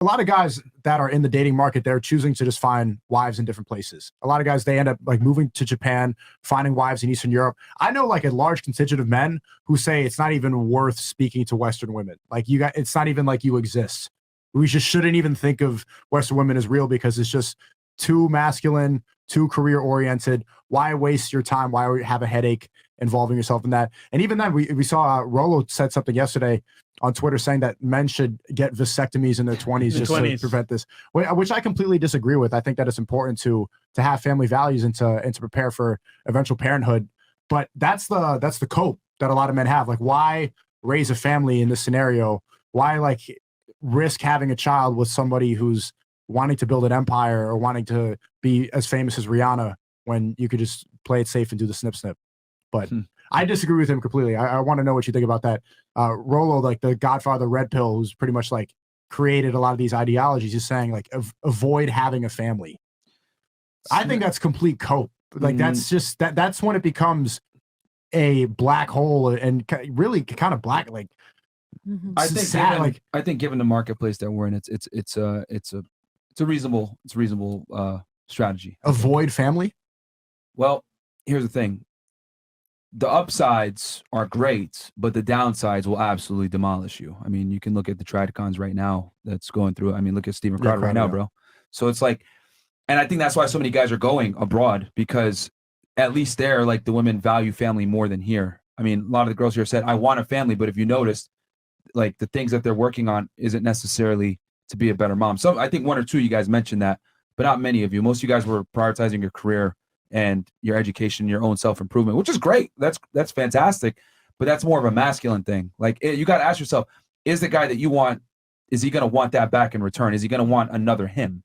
a lot of guys that are in the dating market, they're choosing to just find wives in different places. A lot of guys, they end up like moving to Japan, finding wives in Eastern Europe. I know like a large contingent of men who say it's not even worth speaking to Western women. Like it's not even like you exist. We just shouldn't even think of Western women as real because it's just too masculine, too career oriented. Why waste your time? Why have a headache involving yourself in that? And even then, we saw Rolo said something yesterday on Twitter saying that men should get vasectomies in their 20s just to prevent this, which I completely disagree with. I think that it's important to have family values and to prepare for eventual parenthood. But that's the cope that a lot of men have. Like, why raise a family in this scenario? Why like risk having a child with somebody who's wanting to build an empire or wanting to be as famous as Rihanna when you could just play it safe and do the snip snip? But I disagree with him completely. I want to know what you think about that. Rolo, like the Godfather Red Pill, who's pretty much like created a lot of these ideologies, is saying like avoid having a family. I think that's complete cope. Like that's just that's when it becomes a black hole and really kind of black. Like I think sad, I think given the marketplace that we're in, it's a reasonable strategy. Avoid family. Well, here's the thing. The upsides are great, but the downsides will absolutely demolish you. I mean, you can look at the Tradcons right now that's going through. I mean, look at Steven Crowder right now, bro. So it's like, and I think that's why so many guys are going abroad, because at least there, like the women value family more than here. I mean, a lot of the girls here said, I want a family, but if you noticed, like the things that they're working on isn't necessarily to be a better mom. So I think one or two of you guys mentioned that, but not many of you. Most of you guys were prioritizing your career and your education, your own self-improvement, which is great. That's fantastic, but that's more of a masculine thing. Like you got to ask yourself, is the guy that you want, is he going to want that back in return? Is he going to want another him?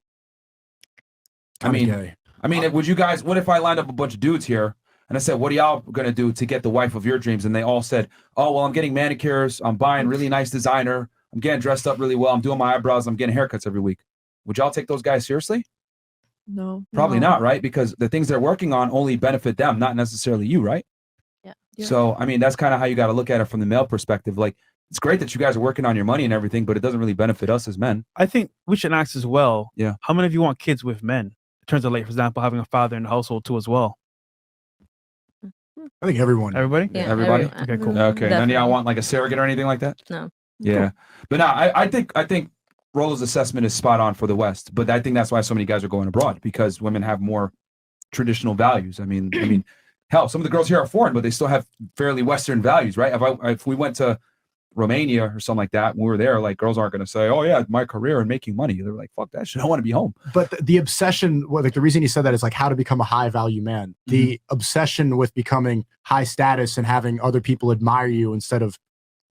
I mean, would you guys, what if I lined up a bunch of dudes here and I said, what are y'all going to do to get the wife of your dreams? And they all said, oh, well, I'm getting manicures. I'm buying really nice designer. I'm getting dressed up really well. I'm doing my eyebrows. I'm getting haircuts every week. Would y'all take those guys seriously? No. Probably not, right? Because the things they're working on only benefit them, not necessarily you, right? Yeah. So, I mean, that's kind of how you got to look at it from the male perspective. Like, it's great that you guys are working on your money and everything, but it doesn't really benefit us as men. I think we should ask as well. Yeah. How many of you want kids with men? In terms of, like, for example, having a father in the household too as well. I think everyone. Everybody? Yeah, everybody? Okay, cool. Okay. None of y'all want like a surrogate or anything like that? No. Yeah. But no, I think Rolo's assessment is spot on for the West, but I think that's why so many guys are going abroad, because women have more traditional values. I mean, hell, some of the girls here are foreign, but they still have fairly Western values, right? If we went to Romania or something like that, when we were there, like girls aren't going to say, oh yeah, my career and making money. They're like, fuck that shit, I want to be home. But the obsession, well, like the reason he said that is like how to become a high value man. The obsession with becoming high status and having other people admire you instead of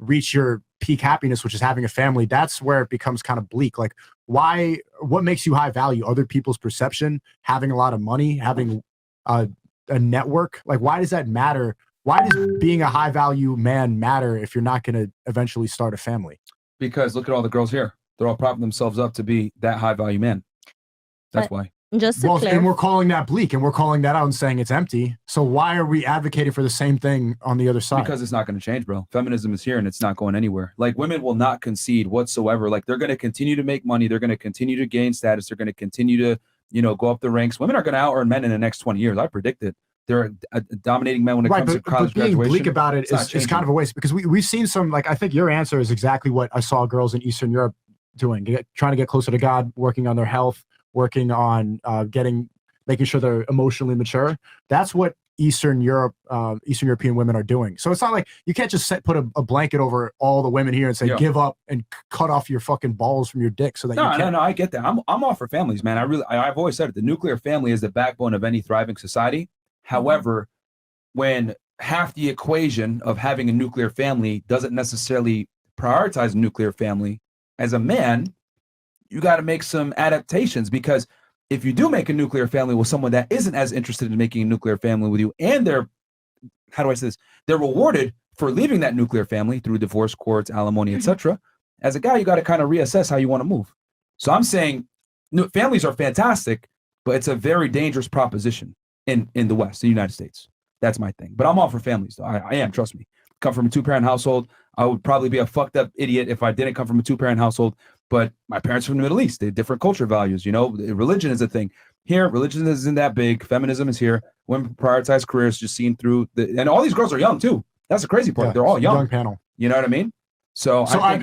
reach your peak happiness, which is having a family, that's where it becomes kind of bleak. Like, what makes you high value? Other people's perception, having a lot of money, having a network. Like, why does that matter? Why does being a high value man matter if you're not going to eventually start a family? Because look at all the girls here. They're all propping themselves up to be that high value man. That's why. Just and we're calling that bleak, and we're calling that out and saying it's empty. So why are we advocating for the same thing on the other side? Because it's not going to change, bro. Feminism is here and it's not going anywhere. Like, women will not concede whatsoever. Like, they're going to continue to make money. They're going to continue to gain status. They're going to continue to, go up the ranks. Women are going to out-earn men in the next 20 years. I predict it. They're dominating men when it comes to college graduation. Being bleak about it is kind of a waste, because we've seen some, like, I think your answer is exactly what I saw girls in Eastern Europe doing, trying to get closer to God, working on their health, working on making sure they're emotionally mature. That's what Eastern European women are doing. So it's not like you can't just put a blanket over all the women here and say, give up and cut off your fucking balls from your dick so that No, I get that. I'm all for families, man. I've always said it. The nuclear family is the backbone of any thriving society. However, when half the equation of having a nuclear family doesn't necessarily prioritize a nuclear family, as a man, you got to make some adaptations, because if you do make a nuclear family with someone that isn't as interested in making a nuclear family with you, and they're rewarded for leaving that nuclear family through divorce courts, alimony, etc. As a guy, you got to kind of reassess how you want to move. So I'm saying families are fantastic, but it's a very dangerous proposition in the West, the United States. That's my thing. But I'm all for families, though. I am, trust me. Come from a two-parent household. I would probably be a fucked up idiot if I didn't come from a two-parent household. but my parents are from the Middle East. They have different culture values. You know, religion is a thing. Here, religion isn't that big. Feminism is here. Women prioritize careers, just seen through and all these girls are young too. That's the crazy part. Yeah, They're all young. Young panel. You know what I mean? So So I think